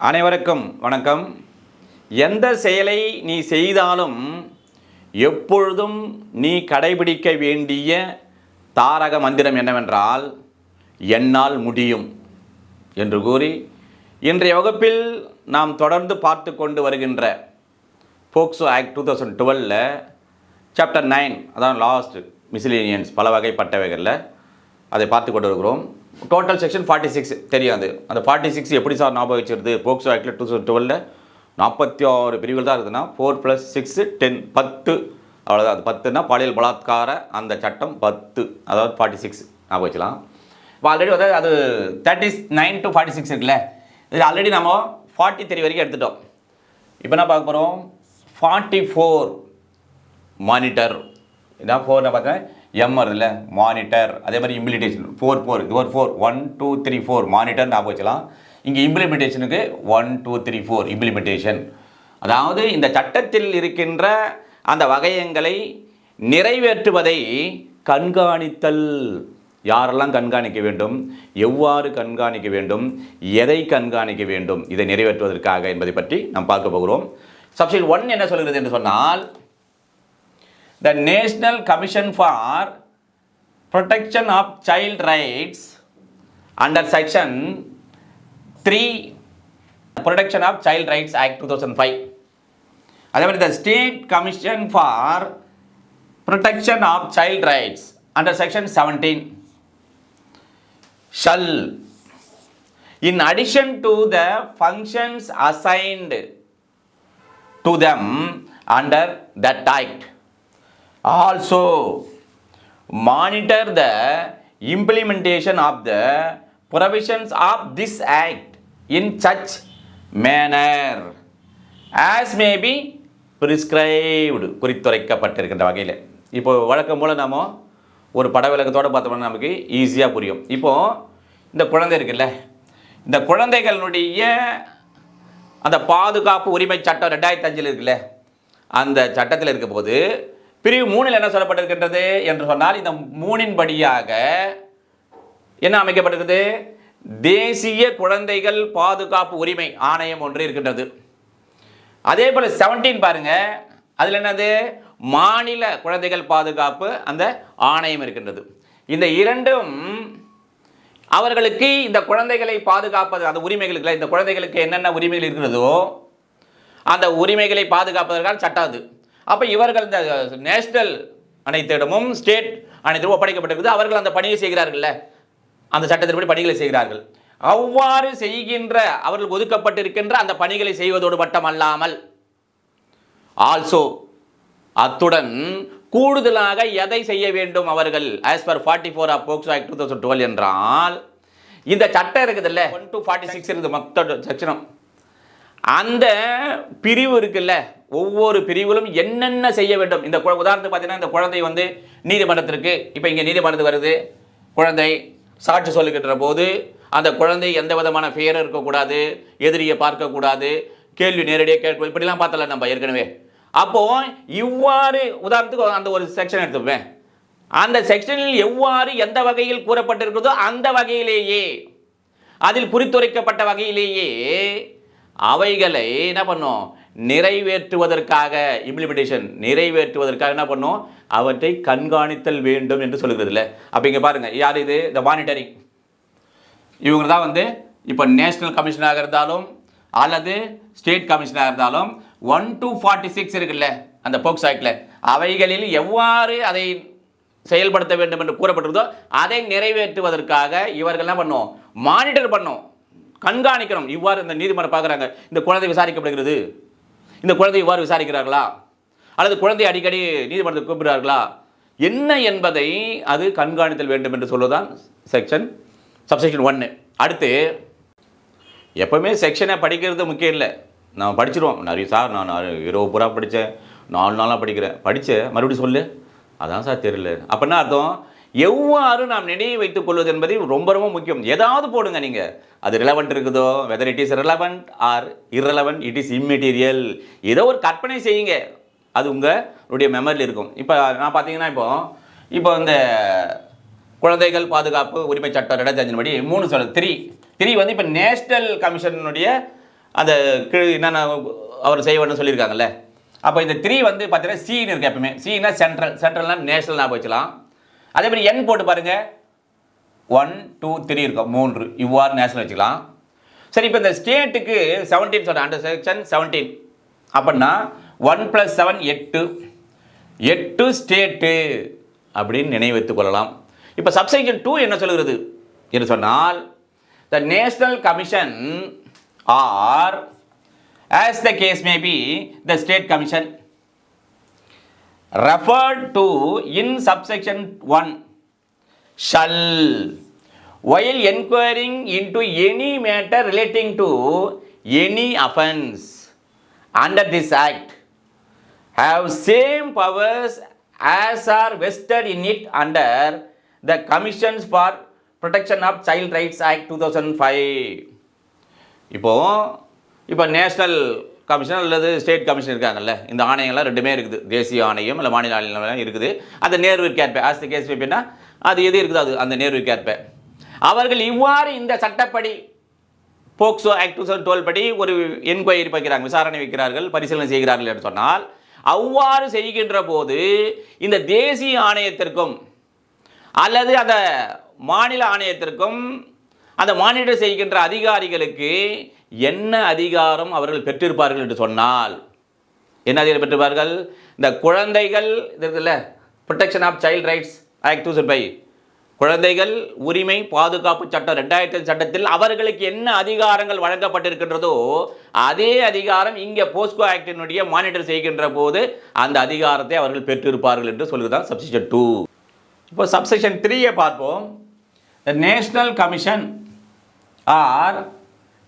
அனைவருக்கும் வணக்கம். எந்த செயலை நீ செய்தாலும் எப்பொழுதும் நீ கடைபிடிக்க வேண்டிய தாரக மந்திரம் என்னவென்றால் என்னால் முடியும் என்று கூறி இன்றைய வகுப்பில் நாம் தொடர்ந்து பார்த்து கொண்டு வருகின்ற போக்சோ ஆக்ட் 2012 சாப்டர் 9, அதான் லாஸ்ட் மிஸ்லினியன்ஸ் பல வகைப்பட்டவைகளில் அதை பார்த்து கொண்டு வருகிறோம். டோட்டல் செக்ஷன் 46 தெரியாது. அந்த 46 எப்படி சார் ஞாபகம் வச்சிருது? போக்சோ ஆக்டில் 2012 46 பிரிவுகள் தான் இருக்குதுன்னா 4 + 6 10 10 அவ்வளோதான். அது 10னா பாலியல் பலாத்கார அந்த சட்டம் 10, அதாவது 46 ஞாபகம் வச்சுக்கலாம். இப்போ ஆல்ரெடி வந்து அது 39 to 46 இருக்குல்ல, இது ஆல்ரெடி நம்ம 43 வரைக்கும் எடுத்துட்டோம். இப்போ என்ன பார்க்க போகிறோம்? 44 மானிட்டர். இதான் 4 பார்த்தேன் எம் வருதுல்ல, மானிட்டர். அதே மாதிரி இம்ப்ளிமெண்டேஷன் 4 இது ஒரு 4 1 2 3 4 மானிட்டர் ஞாபகம் வச்சலாம். இங்கே இம்ப்ளிமெண்டேஷனுக்கு 1 2 3 4 இம்ப்ளிமெண்டேஷன். அதாவது இந்த சட்டத்தில் இருக்கின்ற அந்த வகையங்களை நிறைவேற்றுவதை கண்காணித்தல். யாரெல்லாம் கண்காணிக்க வேண்டும், எவ்வாறு கண்காணிக்க வேண்டும், எதை கண்காணிக்க வேண்டும், இதை நிறைவேற்றுவதற்காக என்பதை பற்றி நாம் பார்க்க போகிறோம். சப்செக்ஷன் 1 என்ன சொல்கிறது என்று சொன்னால், the National Commission for Protection of Child Rights under Section 3 Protection of Child Rights Act 2005. அதே மாதிரி the State Commission for Protection of Child Rights under Section 17 shall, in addition to the functions assigned to them under that act, also monitor the implementation of the provisions of this act in such manner as may be prescribed. குறித்துரைக்கப்பட்டிருக்கின்ற வகையில் இப்போ வழக்கம் போல் நம்ம ஒரு பட விளக்கத்தோடு பார்த்தோம்னா நமக்கு ஈஸியாக புரியும். இப்போது இந்த குழந்தை இருக்குல்ல, இந்த குழந்தைகளுடைய அந்த பாதுகாப்பு உரிமை சட்டம் 2005 இருக்குல்ல, அந்த சட்டத்தில் இருக்க போது பிரிவு 3 என்ன சொல்லப்பட்டிருக்கின்றது என்று சொன்னால், இந்த 3 படியாக என்ன அமைக்கப்பட்டிருக்குது? தேசிய குழந்தைகள் பாதுகாப்பு உரிமை ஆணையம் ஒன்று இருக்கின்றது. அதே போல் 17 பாருங்க, அதில் என்னது? மாநில குழந்தைகள் பாதுகாப்பு அந்த ஆணையம் இருக்கின்றது. இந்த இரண்டும் அவர்களுக்கு இந்த குழந்தைகளை பாதுகாப்பது, அந்த உரிமைகளுக்கு, இந்த குழந்தைகளுக்கு என்னென்ன உரிமைகள் இருக்கிறதோ அந்த உரிமைகளை பாதுகாப்பதற்கான சட்டம் அது. அப்போ இவர்கள் இந்த நேஷனல் அனைத்திடமும் ஸ்டேட் அனைத்திடம் ஒப்படைக்கப்பட்டிருக்குது. அவர்கள் அந்த பணியை செய்கிறார்கள்ல, அந்த சட்டத்தின்படி பணிகளை செய்கிறார்கள். அவ்வாறு செய்கின்ற அவர்கள் ஒதுக்கப்பட்டிருக்கின்ற அந்த பணிகளை செய்வதோடு மட்டுமல்லாமல் ஆல்சோ, அத்துடன் கூடுதலாக எதை செய்ய வேண்டும் அவர்கள்? As per 44 of POCSO act 2012 என்றால், இந்த சட்டம் இருக்குதுல்ல 1 to 46 இருக்குது மொத்த செக்ஷனும். அந்த பிரிவு இருக்குல்ல, ஒவ்வொரு பிரிவிலும் என்னென்ன செய்ய வேண்டும். இந்த உதாரணத்துக்கு பார்த்தீங்கன்னா, இந்த குழந்தை வந்து நீதிமன்றத்திற்கு, இப்போ இங்கே நீதிமன்றத்துக்கு வருது, குழந்தை சாட்சி சொல்லுகின்ற போது அந்த குழந்தை எந்த விதமான ஃபியரும் இருக்கக்கூடாது, எதிரியை பார்க்கக்கூடாது, கேள்வி நேரடியாக கேட்க, இப்படிலாம் பார்த்தல நம்ம ஏற்கனவே. அப்போ இவ்வாறு உதாரணத்துக்கு அந்த ஒரு செக்ஷன் எடுத்துப்பேன், அந்த செக்ஷனில் எவ்வாறு எந்த வகையில் கூறப்பட்டிருக்கிறதோ அந்த வகையிலேயே, அதில் குறித்துரைக்கப்பட்ட வகையிலேயே அவைகளை என்ன பண்ணும்? நிறைவேற்றுவதற்காக, இம்ப்ளிமெண்டேஷன் நிறைவேற்றுவதற்காக என்ன பண்ணும்? அவற்றை கண்காணித்தல் வேண்டும் என்று சொல்லுகிறதுல. அப்போ இங்கே பாருங்கள், யார் இது? இந்த மானிட்டரிங். இவங்க தான் வந்து இப்போ நேஷனல் கமிஷனாக இருந்தாலும் அல்லது ஸ்டேட் கமிஷனாக இருந்தாலும் 1 to 46 இருக்குல்ல அந்த போக்சோ ஆக்டில், அவைகளில் எவ்வாறு அதை செயல்படுத்த வேண்டும் என்று கூறப்பட்டிருந்தோ அதை நிறைவேற்றுவதற்காக இவர்கள் என்ன பண்ணும்? மானிட்டர் பண்ணும், கண்காணிக்கணும். இவ்வாறு இந்த நீதிமன்றம் பார்க்குறாங்க, இந்த குழந்தை விசாரிக்கப்படுகிறது, இந்த குழந்தை இவ்வாறு விசாரிக்கிறார்களா, அல்லது குழந்தை அடிக்கடி நீதிமன்றத்துக்கு கூப்பிடுறார்களா, என்ன என்பதை அது கண்காணித்தல் வேண்டும் என்று சொல்வதுதான் செக்ஷன் சப்செக்ஷன் 1. அடுத்து, எப்போவுமே செக்ஷனை படிக்கிறது முக்கியம் இல்லை, நான் படிச்சிடுவோம் நிறைய. சார் நான் இரவு பூரா படித்தேன், 4 நாளாக படித்தேன் மறுபடியும் சொல்லு, அதான் சார் தெரியல. அப்படின்னா அர்த்தம், எவ்வாறு நாம் நினைவு வைத்துக் கொள்வது என்பது ரொம்ப ரொம்ப முக்கியம். ஏதாவது போடுங்க நீங்கள், அது ரிலவெண்ட் இருக்குதோ, whether it is relevant or irrelevant, it is immaterial, ஏதோ ஒரு கற்பனை செய்யுங்க, அது உங்களுடைய மெமரியில் இருக்கும். இப்போ நான் பார்த்தீங்கன்னா, இப்போ இந்த குழந்தைகள் பாதுகாப்பு உரிமை சட்டம் 2005 படி 3 சொல்லுது. 3 வந்து இப்போ நேஷனல் கமிஷனுடைய அந்த என்னென்ன அவர் செய்யணும்னு சொல்லியிருக்காங்கல்ல. அப்போ இந்த 3 வந்து பார்த்தீங்கன்னா சின்னு இருக்குது எப்பவுமே. சின்னா சென்ட்ரல்னா நேஷனல் ஞாபகம் வச்சுக்கலாம். அதே மாதிரி என் போட்டு பாருங்கள், 1 2 3 இருக்கும், 3 இவ்வாறு நேஷனல் வச்சுக்கலாம். சரி, இப்போ இந்த ஸ்டேட்டுக்கு 17 சொல்கிறேன், அண்டர் செக்ஷன் 17 அப்படின்னா 1 + 7 8 ஸ்டேட்டு அப்படின்னு நினைவு வைத்துக் கொள்ளலாம். இப்போ சப்செக்ஷன் 2 என்ன சொல்கிறது என்று சொன்னால், the national commission or as the case may be the state commission referred to in subsection 1 shall, while enquiring into any matter relating to any offence under this act, have same powers as are vested in it under the Commissions for Protection of Child Rights Act 2005. இப்போ national commission அல்லது state commission இருக்காங்கல்ல, இந்த ஆணையங்கள்லாம் ரெண்டுமே இருக்குது. தேசிய ஆணையம் இல்லை மாநில ஆணையம் இருக்குது. அந்த நேர்விற்கேற்ப ஆஸ் த கேஸ் எப்படின்னா அது எது இருக்குதோ அது அந்த நேர்விற்கேற்ப அவர்கள் இவ்வாறு இந்த சட்டப்படி போக்சோ ஆக்ட் 2012 படி ஒரு என்கொயரி வைக்கிறாங்க, விசாரணை வைக்கிறார்கள், பரிசீலனை செய்கிறார்கள் என்று சொன்னால், அவ்வாறு செய்கின்ற போது இந்த தேசிய ஆணையத்திற்கும் அல்லது அந்த மாநில ஆணையத்திற்கும் அந்த மானிட்டர் செய்கின்ற அதிகாரிகளுக்கு என்ன அதிகாரம் அவர்கள் பெற்றிருப்பார்கள் என்று சொன்னால், என்ன அதிகாரம் பெற்றிருப்பார்கள்? இந்த குழந்தைகள் இருக்குல்ல, protection of child rights act 2005, குழந்தைகள் உரிமை பாதுகாப்பு சட்டம் 2005 சட்டத்தில் அவர்களுக்கு என்ன அதிகாரங்கள் வழங்கப்பட்டிருக்கின்றதோ அதே அதிகாரம் இங்கே போஸ்கோ ஆக்டினுடைய மானிட்டர் செய்கின்ற போது அந்த அதிகாரத்தை அவர்கள் பெற்றிருப்பார்கள் என்று சொல்லுதான் சப்செக்ஷன் 2. இப்போ சப்செக்ஷன் 3 பார்ப்போம். The National Commission or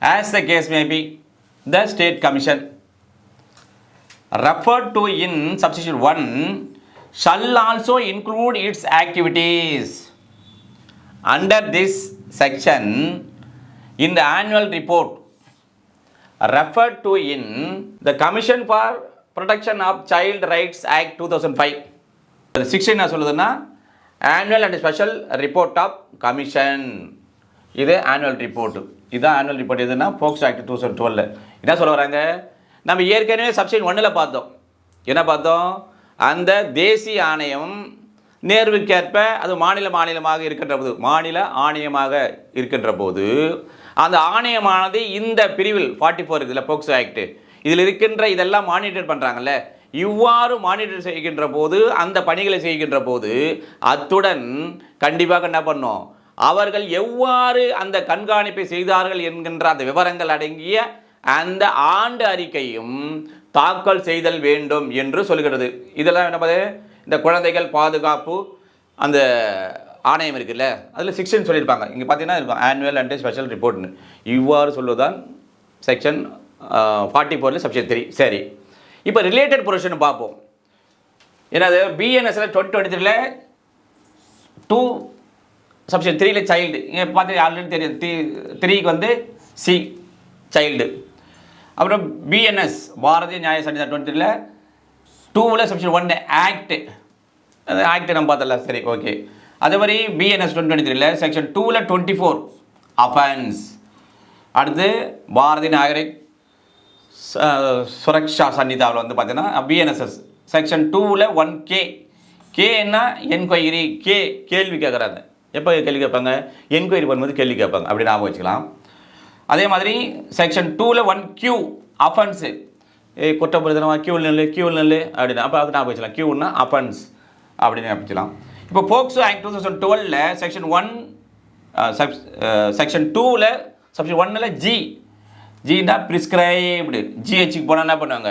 as the case may be the State Commission referred to in subsection 1 shall also include its activities under this section in the annual report referred to in the Commission for Protection of Child Rights Act 2005. 16 என்ன சொல்லுதுன்னா annual and special report of commission. இது annual report. இதுதான் annual report. எதுனா POCSO act 2012. என்ன சொல்ல வராங்க, நம்ம ஏற்கனவே சப்செக்ஷன் 1 பார்த்தோம். என்ன பார்த்தோம்? அந்த தேசிய ஆணையம் நேர்வுக்கேற்ப அது மாநிலமாக இருக்கின்ற போது, மாநில ஆணையமாக இருக்கின்ற போது அந்த ஆணையமானது இந்த பிரிவில் 44 இருக்குதுல்ல போக்சோ ஆக்ட், இதில் இருக்கின்ற இதெல்லாம் மானிட்டர் பண்ணுறாங்கல்ல, இவ்வாறு மானிட்டர் செய்கின்ற போது அந்த பணிகளை செய்கின்ற போது அத்துடன் கண்டிப்பாக என்ன பண்ணோம், அவர்கள் எவ்வாறு அந்த கண்காணிப்பை செய்தார்கள் என்கின்ற அந்த விவரங்கள் அடங்கிய அந்த ஆண்டு அறிக்கையும் தாக்கல் செய்தல் வேண்டும் என்று சொல்கிறது. இதெல்லாம் என்ன, இந்த குழந்தைகள் பாதுகாப்பு அந்த ஆணையம் இருக்குல்ல, அதில் 16 சொல்லியிருப்பாங்க. இங்கே பார்த்தீங்கன்னா இருக்கும் ஆனுவல் அண்ட் ஸ்பெஷல் ரிப்போர்ட்னு. இவ்வாறு சொல்லுவதுதான் செக்ஷன் 44 சப்செக்ஷன் 3. சரி, இப்போ ரிலேட்டட் ப்ரொவிஷன் பார்ப்போம். என்னது, பிஎன்எஸ்ல 2023 2 சப்செக்ஷன் 3 சைல்டு. இங்கே பார்த்து ஆல்ரெடி தெரியும், 3க்கு வந்து சி சைல்டு. அப்புறம் பிஎன்எஸ் பாரதிய நியாய சன்னிதா 23 2ல் சப்செக்ஷன் 1 ஆக்ட், அது ஆக்ட் நம்ம பார்த்தல. சரி, ஓகே. அதே மாதிரி பிஎன்எஸ் 2023 செக்ஷன் 2ல் 24 அஃபென்ஸ். அடுத்து பாரதிய நாகரிக் சுரக்ஷா சன்னிதாவில் வந்து பார்த்தீங்கன்னா பிஎன்எஸ்எஸ் செக்ஷன் 2ல் 1K. கேன்னா என்கொயரி, கேள்வி கேட்குறாங்க. எப்போ கேள்வி கேட்பாங்க? என்கொயரி பண்ணும்போது கேள்வி கேட்பாங்க, அப்படி ஞாபகம் வச்சுக்கலாம். அதே மாதிரி செக்ஷன் 2ல் 1Q அஃபென்ஸு, குற்றப்படுத்தணுமா கியூல் நெல் அப்படின்னு, அப்போ அது ஞாபகம் வச்சுக்கலாம். கியூன்னா அஃபென்ஸ் அப்படின்னு ஞாபகம் வச்சுக்கலாம். இப்போ போக்சோ ஆக்ட் 2012 செக்ஷன் 1 செக்ஷன் 2ல் சப்செக்ஷன் 1ல் ஜின்னா ப்ரிஸ்கிரைப்டு. ஜிஹெச்சுக்கு போனால் என்ன பண்ணுவாங்க,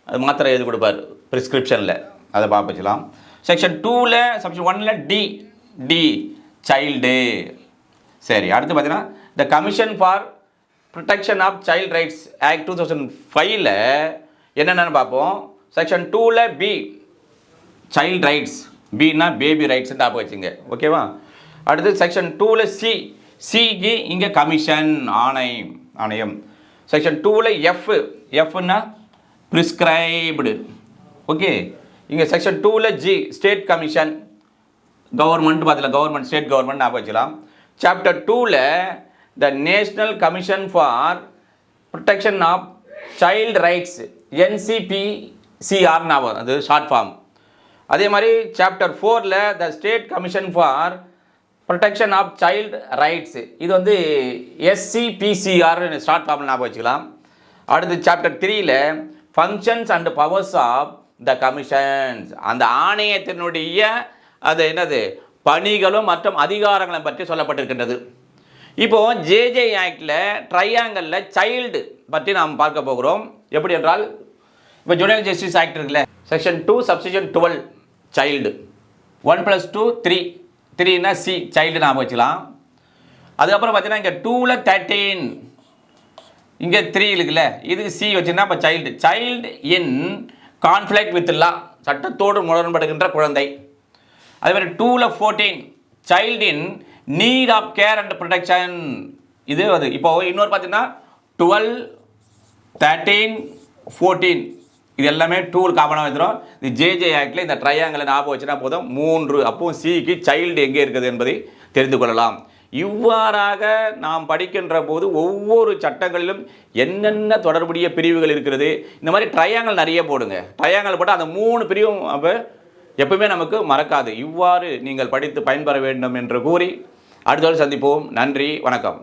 அது மாத்திரை எழுதி கொடுப்பார் ப்ரிஸ்கிரிப்ஷனில், அதை பார்க்க வச்சுக்கலாம். செக்ஷன் 2ல் சப்செக்ஷன் 1ல் டி சைல்டு. சரி, அடுத்து பார்த்தீங்கன்னா the commission for protection of child rights act 2005 என்னென்னு பார்ப்போம். செக்ஷன் 2ல் பி சைல்ட் ரைட்ஸ், பின்னா பேபி ரைட்ஸ் ஞாபகம் வச்சுங்க, ஓகேவா. அடுத்து செக்ஷன் 2ல் சிக்கு இங்கே கமிஷன் ஆணையம். செக்ஷன் 2ல் எஃப்னா ப்ரிஸ்கிரைப்டு, ஓகே. இங்கே செக்ஷன் 2ல் ஜி ஸ்டேட் கமிஷன், கவர்மெண்ட் பார்த்துல கவர்மெண்ட், ஸ்டேட் கவர்மெண்ட் ஞாபகம் வச்சுக்கலாம். சாப்டர் 2ல் the national commission for protection of child rights, NCPCR ஞாபகம், அது ஷார்ட் ஃபார்ம். அதே மாதிரி சாப்டர் 4ல் the state commission for protection of child rights, இது வந்து SCPCR ஷார்ட் ஃபார்ம் ஞாபகம் வச்சுக்கலாம். அடுத்து சாப்டர் 3ல் functions and powers of the commissions, அந்த ஆணையத்தினுடைய அது என்னது பணிகளும் மற்றும் அதிகாரங்களும் பற்றி சொல்லப்பட்டிருக்கின்றது. இப்போது ஜேஜே ஆக்டில் ட்ரையாங்கலில் சைல்டு பற்றி நாம் பார்க்க போகிறோம். எப்படி என்றால் இப்போ ஜுவனல் ஜஸ்டிஸ் ஆக்ட் இருக்குல்ல, செக்ஷன் 2 சப்செக்ஷன் 12 சைல்டு, 1 + 2 3, 3னா சி சைல்டு நாம் வச்சுக்கலாம். அதுக்கப்புறம் பார்த்தீங்கன்னா இங்கே 2ல் 13, இங்கே 3 இருக்குல்ல, இதுக்கு சி வச்சுன்னா இப்போ child, child in conflict with law, சட்டத்தோடு முரண்படுகின்ற குழந்தை. அதே மாதிரி 2ல் 14 child in need of care and protection, இது அது. இப்போ இன்னொரு பார்த்தீங்கன்னா 12, 13, 14 இது எல்லாமே 2 காமனாக வந்துடும். இது ஜேஜே ஆக்டில் இந்த ட்ரையாங்கிளை ஞாபகம் வச்சுனா போதும் 3. அப்போ சிக்கு சைல்டு எங்கே இருக்குது என்பதை தெரிந்து கொள்ளலாம். இவ்வாறாக நாம் படிக்கின்ற போது ஒவ்வொரு சட்டங்களிலும் என்னென்ன தொடர்புடைய பிரிவுகள் இருக்கிறது, இந்த மாதிரி ட்ரையாங்கல் நிறைய போடுங்க. ட்ரையாங்கல் போட்டால் அந்த 3 பிரிவும் அப்போ எப்பவுமே நமக்கு மறக்காது. இவ்வாறு நீங்கள் படித்து பயன்பெற வேண்டும் என்று கூறி அடுத்த சந்திப்போம். நன்றி, வணக்கம்.